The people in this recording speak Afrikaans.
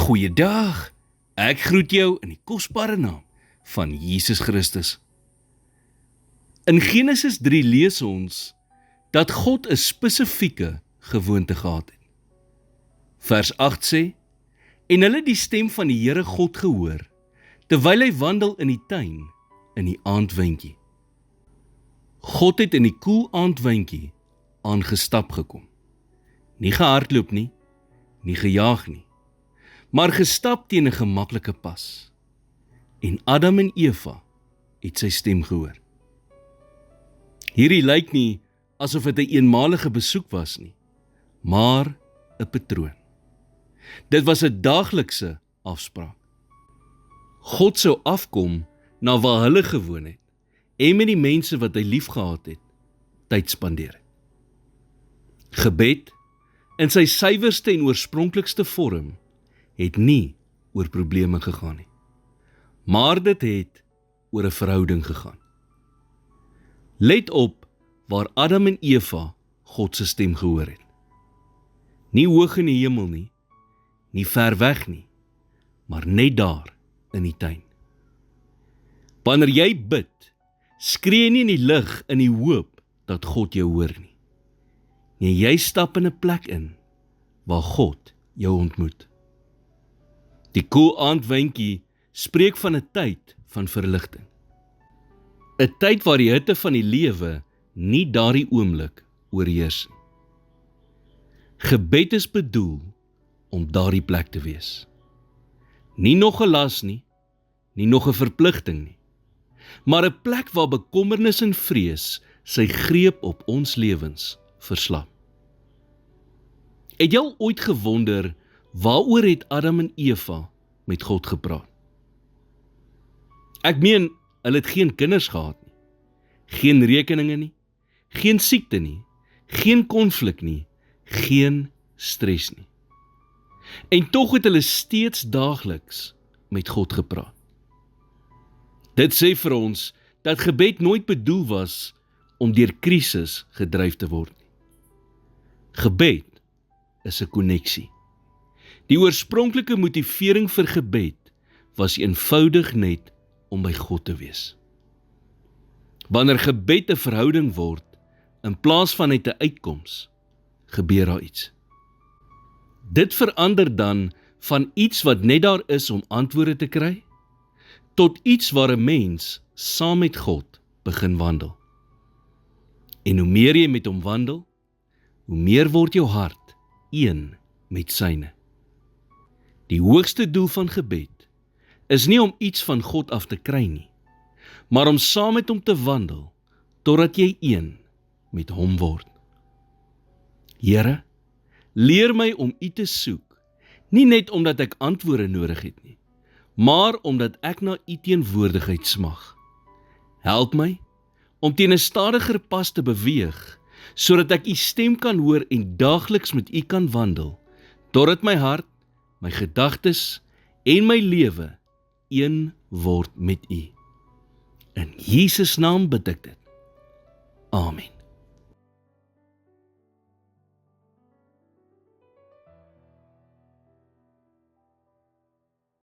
Goeiedag, ek groet jou in die kosbare naam van Jesus Christus. In Genesis 3 lees ons dat God 'n spesifieke gewoonte gehad het. Vers 8 sê, en hulle die stem van die Here God gehoor, terwyl hy wandel in die tuin in die aandwindjie. God het in die koel aandwindjie aangestap gekom. Nie gehardloop nie, nie gejaag nie, maar gestap teen 'n gemaklike pas. En Adam en Eva het sy stem gehoor. Hierdie lyk nie asof dit 'n eenmalige besoek was nie, maar 'n patroon. Dit was 'n daaglikse afspraak. God sou afkom na waar hulle gewoon het en met die mense wat hy liefgehad het, tyd spandeer het. Gebed, in sy suiwerste en oorspronklikste vorm, het nie oor probleme gegaan nie, maar dit het oor 'n verhouding gegaan. Let op waar Adam en Eva God se stem gehoor het. Nie hoog in die hemel nie, nie ver weg nie, maar net daar in die tuin. Wanneer jy bid, skree nie in die lug in die hoop dat God jou hoor nie. Nee, jy stap in 'n plek in waar God jou ontmoet. Die koel aandwindjie spreek van 'n tyd van verligting. 'n Tyd waar die hitte van die lewe nie daardie oomblik oorheers nie. Gebed is bedoel om daardie plek te wees. Nie nog 'n las nie, nie nog 'n verpligting nie, maar 'n plek waar bekommernis en vrees sy greep op ons lewens verslap. Het jy al ooit gewonder, waaroor het Adam en Eva met God gepraat? Ek meen, hulle het geen kinders gehad nie, geen rekeninge nie, geen siekte nie, geen konflik nie, geen stres nie. En tog het hulle steeds daagliks met God gepraat. Dit sê vir ons dat gebed nooit bedoel was om deur krisis gedryf te word nie. Gebed is 'n koneksie. Die oorspronklike motivering vir gebed was eenvoudig net om by God te wees. Wanneer gebed 'n verhouding word, in plaas van net 'n uitkoms, gebeur daar iets. Dit verander dan van iets wat net daar is om antwoorde te kry, tot iets waar 'n mens saam met God begin wandel. En hoe meer jy met hom wandel, hoe meer word jou hart een met syne. Die hoogste doel van gebed is nie om iets van God af te kry nie, maar om saam met hom te wandel, totdat jy een met hom word. Here, leer my om U te soek, nie net omdat ek antwoorde nodig het nie, maar omdat ek na U teenwoordigheid smag. Help my om teen 'n stadiger pas te beweeg, sodat ek U stem kan hoor en daagliks met U kan wandel, totdat my hart, my gedagtes en my lewe een word met U. In Jesus naam bid ek dit. Amen.